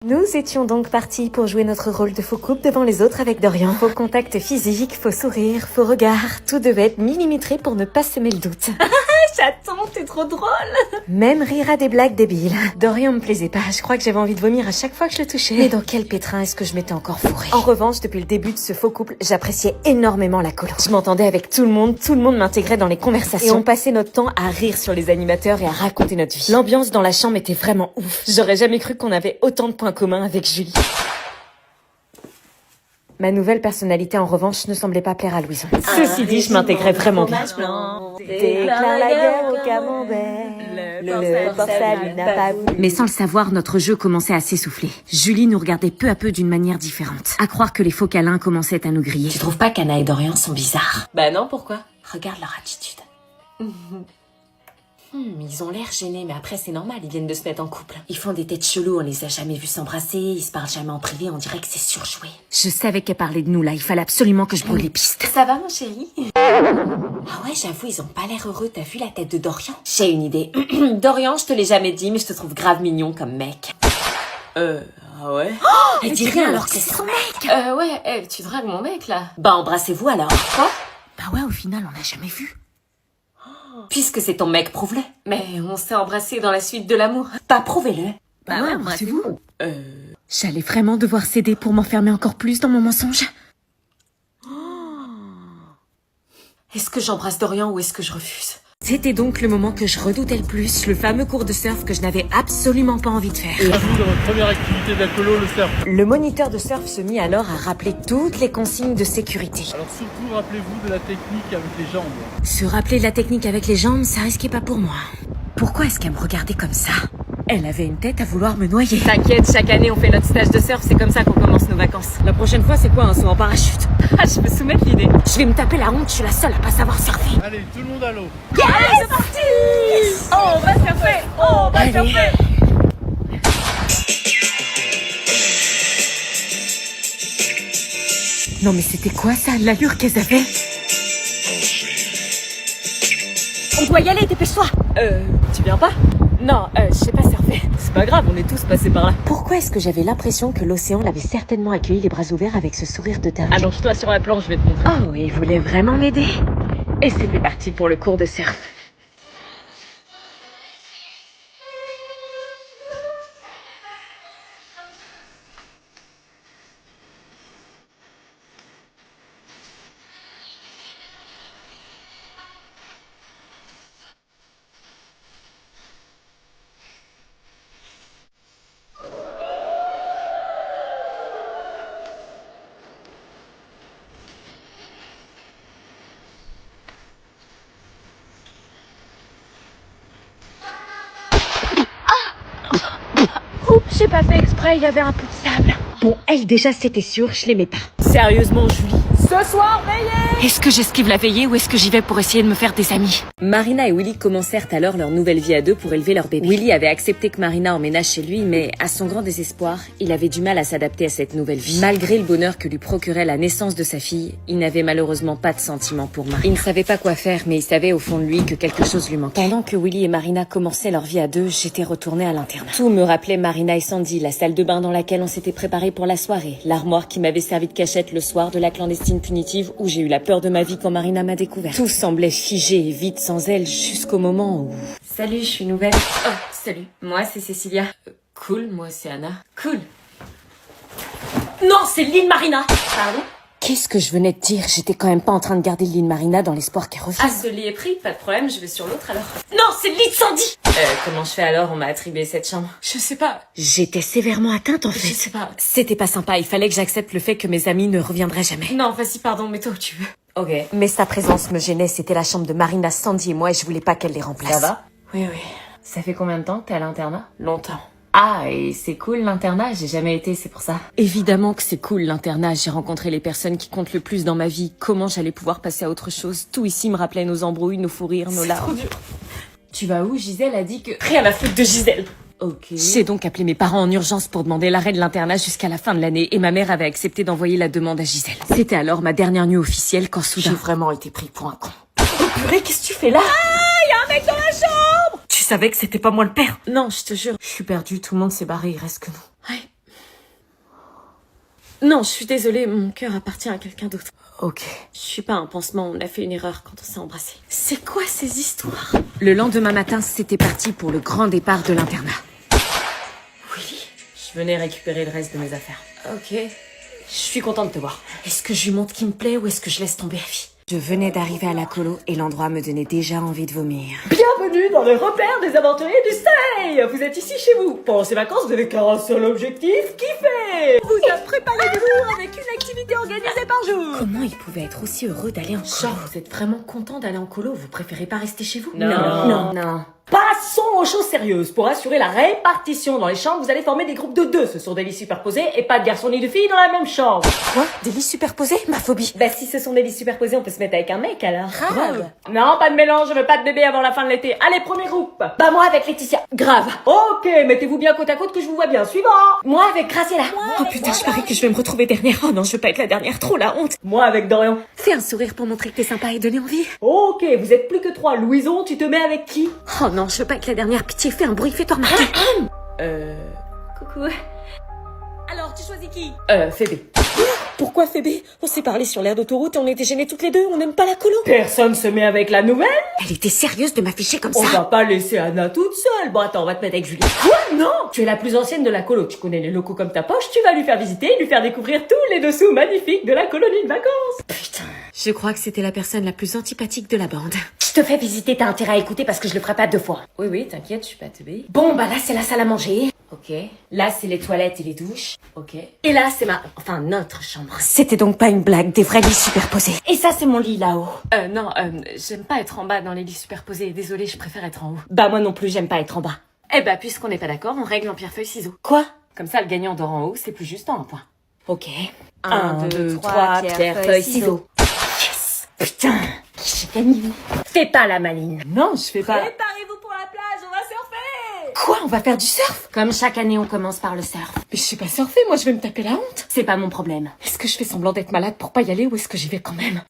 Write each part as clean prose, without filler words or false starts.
Nous étions donc partis pour jouer notre rôle de faux couple devant les autres avec Dorian. Faux contact physique, faux sourire, faux regard, tout devait être millimétré pour ne pas semer le doute. Chaton, t'es trop drôle. Même rire à des blagues débiles. Dorian me plaisait pas, je crois que j'avais envie de vomir à chaque fois que je le touchais. Mais dans quel pétrin est-ce que je m'étais encore fourrée? En revanche, depuis le début de ce faux couple, j'appréciais énormément la colo. Je m'entendais avec tout le monde m'intégrait dans les conversations. Et on passait notre temps à rire sur les animateurs et à raconter notre vie. L'ambiance dans la chambre était vraiment ouf. J'aurais jamais cru qu'on avait autant de points commun avec Julie. Ma nouvelle personnalité, en revanche, ne semblait pas plaire à Louison. Ceci dit, je m'intégrais vraiment bien. Déclare la guerre au camembert. Le port-salut lui n'a pas voulu. Mais sans le savoir, notre jeu commençait à s'essouffler. Julie nous regardait peu à peu d'une manière différente. À croire que les faux câlins commençaient à nous griller. Tu trouves pas qu'Anna et Dorian sont bizarres? Bah non, pourquoi? Regarde leur attitude. Ils ont l'air gênés, mais après c'est normal, ils viennent de se mettre en couple. Ils font des têtes cheloues, on les a jamais vus s'embrasser, ils se parlent jamais en privé, on dirait que c'est surjoué. Je savais qu'elle parlait de nous là, il fallait absolument que je brûle les pistes. Ça va mon chéri? Ah ouais, j'avoue, ils ont pas l'air heureux, t'as vu la tête de Dorian? J'ai une idée. Dorian, je te l'ai jamais dit, mais je te trouve grave mignon comme mec. Ah ouais? Et dis rien alors que c'est son mec! Ouais, tu dragues mon mec là. Bah embrassez-vous alors. Quoi? Bah ouais, au final, on n'a jamais vu. Puisque c'est ton mec, prouve-le. Mais on s'est embrassés dans la suite de l'amour. Pas prouvez-le. Bah ouais, embrassez-vous. J'allais vraiment devoir céder pour m'enfermer encore plus dans mon mensonge. Est-ce que j'embrasse Dorian ou est-ce que je refuse? C'était donc le moment que je redoutais le plus, le fameux cours de surf que je n'avais absolument pas envie de faire. Et vous, dans votre première activité d'alcoolo, le surf. Le moniteur de surf se mit alors à rappeler toutes les consignes de sécurité. Alors surtout, rappelez-vous de la technique avec les jambes. Se rappeler de la technique avec les jambes, ça risquait pas pour moi. Pourquoi est-ce qu'elle me regardait comme ça? Elle avait une tête à vouloir me noyer. T'inquiète, chaque année on fait notre stage de surf, c'est comme ça qu'on commence nos vacances. La prochaine fois, c'est quoi un saut en parachute? Ah, je peux soumettre l'idée. Je vais me taper la honte, je suis la seule à pas savoir surfer. Allez, tout le monde à l'eau. Allez, c'est parti! On va surfer! On va surfer! Non mais c'était quoi ça, l'allure qu'elles avaient? On doit y aller, dépêche-toi! Tu viens pas? Non, je sais pas surfer. C'est pas grave, on est tous passés par là. Pourquoi est-ce que j'avais l'impression que l'océan l'avait certainement accueilli les bras ouverts avec ce sourire de dingue? Allonge-toi sur la planche, je vais te montrer. Oh, il voulait vraiment m'aider. Et c'était parti pour le cours de surf. J'ai pas fait exprès, il y avait un peu de sable. Bon, elle déjà c'était sûr, je l'aimais pas. Sérieusement, Julie. Ce soir, veillez! Est-ce que j'esquive la veillée ou est-ce que j'y vais pour essayer de me faire des amis? Marina et Willy commencèrent alors leur nouvelle vie à deux pour élever leur bébé. Willy avait accepté que Marina emménage chez lui, mais à son grand désespoir, il avait du mal à s'adapter à cette nouvelle vie. Malgré le bonheur que lui procurait la naissance de sa fille, il n'avait malheureusement pas de sentiments pour Marina. Il ne savait pas quoi faire, mais il savait au fond de lui que quelque chose lui manquait. Pendant que Willy et Marina commençaient leur vie à deux, j'étais retournée à l'internat. Tout me rappelait Marina et Sandy, la salle de bain dans laquelle on s'était préparé pour la soirée, l'armoire qui m'avait servi de cachette le soir de la clandestine punitive où j'ai eu la peur de ma vie quand Marina m'a découvert. Tout semblait figé et vide sans elle jusqu'au moment où... Salut, je suis nouvelle. Oh, salut. Moi, c'est Cécilia. Cool, moi, c'est Anna. Cool. Non, c'est Lynn Marina! Pardon? Qu'est-ce que je venais de dire? J'étais quand même pas en train de garder Lynn Marina dans l'espoir qu'elle revienne. Ah, ce lit est pris, pas de problème, je vais sur l'autre alors. Non, c'est Lynn Sandy! Comment je fais alors? On m'a attribué cette chambre. Je sais pas. J'étais sévèrement atteinte en Je fait. sais pas. C'était pas sympa, il fallait que j'accepte le fait que mes amis ne reviendraient jamais. Non, vas-y, pardon, mets-toi où tu veux. Ok. Mais sa présence me gênait, c'était la chambre de Marina, Sandy et moi et je voulais pas qu'elle les remplace. Ça va? Oui. Ça fait combien de temps que t'es à l'internat? Longtemps. Ah, et c'est cool l'internat, j'ai jamais été, c'est pour ça. Évidemment que c'est cool l'internat, j'ai rencontré les personnes qui comptent le plus dans ma vie. Comment j'allais pouvoir passer à autre chose? Tout ici me rappelait nos embrouilles, nos fous rires, nos C'est larmes. trop dur. Tu vas où? Gisèle a dit que... Rien à foutre de Gisèle. Ok. J'ai donc appelé mes parents en urgence pour demander l'arrêt de l'internat jusqu'à la fin de l'année et ma mère avait accepté d'envoyer la demande à Gisèle. C'était alors ma dernière nuit officielle quand soudain... J'ai vraiment été pris pour un con. Oh purée, qu'est-ce que tu fais là? Y'a un mec dans la chambre! Tu savais que c'était pas moi le père? Non, je te jure, je suis perdue, tout le monde s'est barré, il reste que nous. Ouais. Non, je suis désolée, mon cœur appartient à quelqu'un d'autre. Ok. Je suis pas un pansement, on a fait une erreur quand on s'est embrassés. C'est quoi ces histoires? Le lendemain matin, c'était parti pour le grand départ de l'internat. Willy, je venais récupérer le reste de mes affaires. Ok. Je suis contente de te voir. Est-ce que je lui montre qui me plaît ou est-ce que je laisse tomber la vie? Je venais d'arriver à la colo et l'endroit me donnait déjà envie de vomir. Bienvenue dans le repère des aventuriers du Soleil. Vous êtes ici chez vous. Pendant ces vacances, vous n'avez qu'un seul objectif, kiffer. Vous a préparé l'humour avec une activité organisée par jour. Comment il pouvait être aussi heureux d'aller en colo? Genre, vous êtes vraiment content d'aller en colo? Vous préférez pas rester chez vous? Non. Passons aux choses sérieuses. Pour assurer la répartition dans les chambres, vous allez former des groupes de 2. Ce sont des lits superposés et pas de garçons ni de filles dans la même chambre. Quoi? Des lits superposés? Ma phobie. Bah si ce sont des lits superposés, on peut se mettre avec un mec alors. Grave. Non, pas de mélange, je veux pas de bébé avant la fin de l'été. Allez, premier groupe. Bah moi avec Laetitia. Grave. Ok, mettez-vous bien côte à côte que je vous vois bien. Suivant. Moi avec Graciela. Oh putain, je parie que je vais me retrouver dernière. Oh non, je veux pas être la dernière, trop la honte. Moi avec Dorian. Fais un sourire pour montrer que t'es sympa et donner envie. Ok, vous êtes plus que 3. Louison, tu te mets avec qui? Oh non, je veux pas être la dernière. Pitié, fais un bruit, fais-toi remarquer. Coucou. Alors, tu choisis qui? Phoebe. Pourquoi Phoebe? On s'est parlé sur l'air d'autoroute et on était gênés toutes les deux, on n'aime pas la colo. Personne se met avec la nouvelle? Elle était sérieuse de m'afficher comme On ça. va pas laisser Anna toute seule. Bon, attends, on va te mettre avec Julie. Quoi? Non! Tu es la plus ancienne de la colo. Tu connais les locaux comme ta poche. Tu vas lui faire visiter et lui faire découvrir tous les dessous magnifiques de la colonie de vacances. Putain, je crois que c'était la personne la plus antipathique de la bande. Je te fais visiter, t'as intérêt à écouter parce que je le ferai pas 2 fois. Oui, t'inquiète, je suis pas teubée. Bon, bah là, c'est la salle à manger. Ok. Là, c'est les toilettes et les douches. Ok. Et là, c'est notre chambre. C'était donc pas une blague, des vrais lits superposés. Et ça, c'est mon lit là-haut. Non, j'aime pas être en bas dans les lits superposés. Désolée, je préfère être en haut. Bah, moi non plus, j'aime pas être en bas. Eh bah, puisqu'on n'est pas d'accord, on règle en pierre-feuille-ciseaux. Quoi? Comme ça, le gagnant dort en haut, c'est plus juste en un point. Ok. 1, 2, 3, pierre, feuille, ciseaux. Yes! Putain! J'ai gagné. Fais pas la maline. Non, je fais pas. Préparez-vous pour la plage, on va surfer! Quoi? On va faire du surf? Comme chaque année, on commence par le surf. Mais je sais pas surfer, moi je vais me taper la honte. C'est pas mon problème. Est-ce que je fais semblant d'être malade pour pas y aller ou est-ce que j'y vais quand même?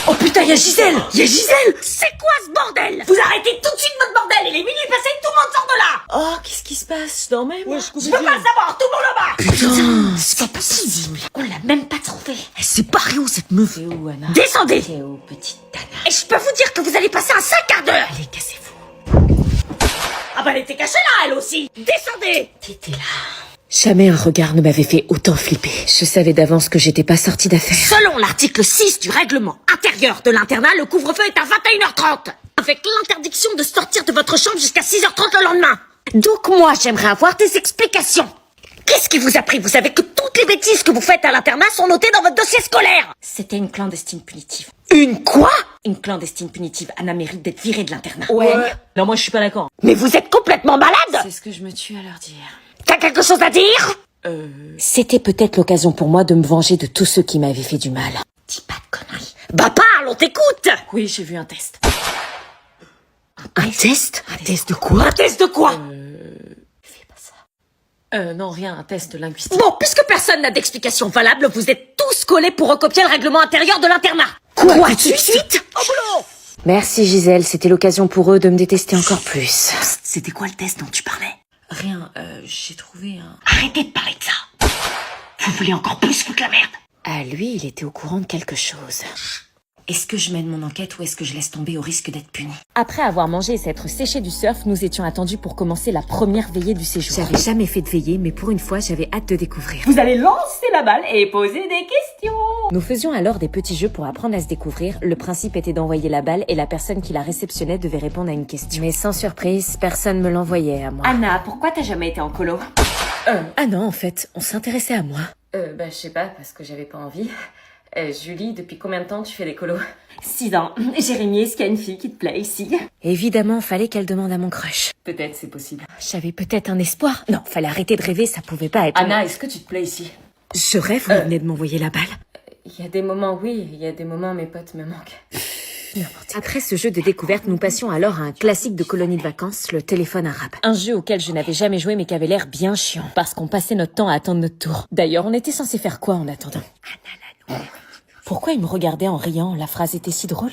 Oh putain, y'a Gisèle! Y'a Gisèle! C'est quoi ce bordel? Vous arrêtez tout de suite votre bordel! Il est minuit passé, tout le monde sort de là! Oh, qu'est-ce qui se passe? Je dormais, moi. Je peux pas le savoir, tout le monde là-bas! Putain, c'est pas possible. On l'a même pas trouvé. Elle s'est barrée où cette meuf? C'est où, Anna? Descendez! C'est où, petite Anna? Et je peux vous dire que vous allez passer un 5 quarts d'heure! Allez, cassez-vous. Ah bah elle était cachée là, elle aussi! Descendez! T'étais là. Jamais un regard ne m'avait fait autant flipper. Je savais d'avance que j'étais pas sortie d'affaire. Selon l'article 6 du règlement intérieur de l'internat, le couvre-feu est à 21h30, avec l'interdiction de sortir de votre chambre jusqu'à 6h30 le lendemain. Donc moi, j'aimerais avoir des explications. Qu'est-ce qui vous a pris? Vous savez que toutes les bêtises que vous faites à l'internat sont notées dans votre dossier scolaire. C'était une clandestine punitive. Une quoi? Une clandestine punitive. Anna mérite d'être virée de l'internat. Ouais. Non, moi, je suis pas d'accord. Mais vous êtes complètement malade. C'est ce que je me tue à leur dire. T'as quelque chose à dire? C'était peut-être l'occasion pour moi de me venger de tous ceux qui m'avaient fait du mal. Dis pas de conneries. Bah parle, on t'écoute. Oui, j'ai vu un test. Un test? Un test de quoi? Un test de quoi? Fais pas ça. Non, rien, un test linguistique. Bon, puisque personne n'a d'explication valable, vous êtes tous collés pour recopier le règlement intérieur de l'internat. Quoi, tout de suite? Au boulot! Merci Gisèle, c'était l'occasion pour eux de me détester encore plus. C'était quoi le test dont tu parlais? Rien, j'ai trouvé un... Arrêtez de parler de ça. Vous voulez encore plus foutre la merde? Ah, lui, il était au courant de quelque chose. Est-ce que je mène mon enquête ou est-ce que je laisse tomber au risque d'être puni? Après avoir mangé et s'être séché du surf, nous étions attendus pour commencer la première veillée du séjour. J'avais jamais fait de veillée, mais pour une fois, j'avais hâte de découvrir. Vous allez lancer la balle et poser des questions. Nous faisions alors des petits jeux pour apprendre à se découvrir. Le principe était d'envoyer la balle et la personne qui la réceptionnait devait répondre à une question. Mais sans surprise, personne me l'envoyait à moi. Anna, pourquoi t'as jamais été en colo? Ah non, en fait, on s'intéressait à moi. Bah, je sais pas, parce que j'avais pas envie. Julie, depuis combien de temps tu fais des colos? 6 ans. Jérémy, est-ce qu'il y a une fille qui te plaît ici? Évidemment, fallait qu'elle demande à mon crush. Peut-être, c'est possible. J'avais peut-être un espoir. Non, fallait arrêter de rêver, ça pouvait pas être... Anna, est-ce que tu te plais ici? Je rêve, vous venez de m'envoyer la balle. Il y a des moments, oui, il y a des moments, mes potes me manquent. Après ce jeu de découverte, nous passions alors à un classique de colonie de vacances, le téléphone arabe. Un jeu auquel je n'avais jamais joué mais qui avait l'air bien chiant, parce qu'on passait notre temps à attendre notre tour. D'ailleurs, on était censé faire quoi en attendant? Pourquoi il me regardait en riant? La phrase était si drôle.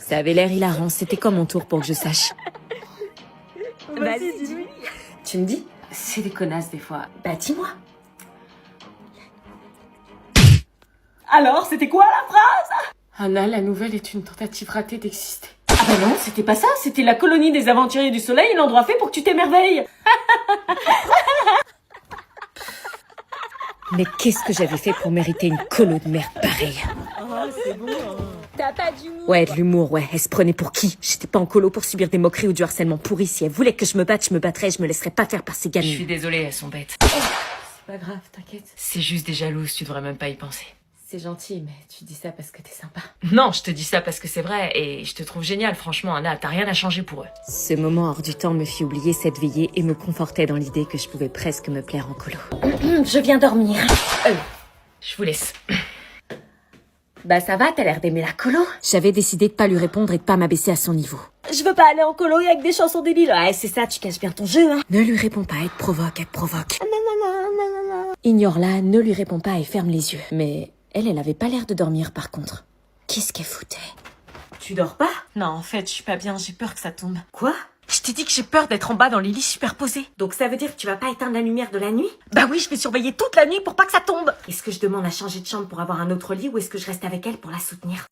Ça avait l'air hilarant, c'était comme mon tour pour que je sache. Vas-y, dis-lui. Tu me dis? C'est des connasses des fois. Bah, dis-moi. Alors, c'était quoi la phrase? Anna, la nouvelle est une tentative ratée d'exister. Ah bah non, c'était pas ça, c'était la colonie des aventuriers du soleil, l'endroit fait pour que tu t'émerveilles. Mais qu'est-ce que j'avais fait pour mériter une colo de merde pareille? T'as pas d'humour. Ouais, de l'humour, ouais. Elle se prenait pour qui? J'étais pas en colo pour subir des moqueries ou du harcèlement pourri. Si elle voulait que je me batte, je me battrais. Je me laisserais pas faire par ces Je suis gamines. désolée, elles sont bêtes. C'est pas grave, t'inquiète. C'est juste des jalouses, tu devrais même pas y penser. C'est gentil, mais tu dis ça parce que t'es sympa. Non, je te dis ça parce que c'est vrai, et je te trouve génial, franchement, Anna, t'as rien à changer pour eux. Ce moment hors du temps me fit oublier cette veillée et me confortait dans l'idée que je pouvais presque me plaire en colo. Je viens dormir. Je vous laisse. Bah ça va, t'as l'air d'aimer la colo. J'avais décidé de pas lui répondre et de pas m'abaisser à son niveau. Je veux pas aller en colo avec des chansons débiles. Ouais, c'est ça, tu caches bien ton jeu, hein. Ne lui réponds pas, elle te provoque, elle te provoque. Ignore-la, ne lui réponds pas et ferme les yeux. Mais elle avait pas l'air de dormir par contre. Qu'est-ce qu'elle foutait? Tu dors pas? Non, en fait, je suis pas bien, j'ai peur que ça tombe. Quoi? Je t'ai dit que j'ai peur d'être en bas dans les lits superposés. Donc ça veut dire que tu vas pas éteindre la lumière de la nuit? Bah oui, je vais surveiller toute la nuit pour pas que ça tombe. Est-ce que je demande à changer de chambre pour avoir un autre lit ou est-ce que je reste avec elle pour la soutenir?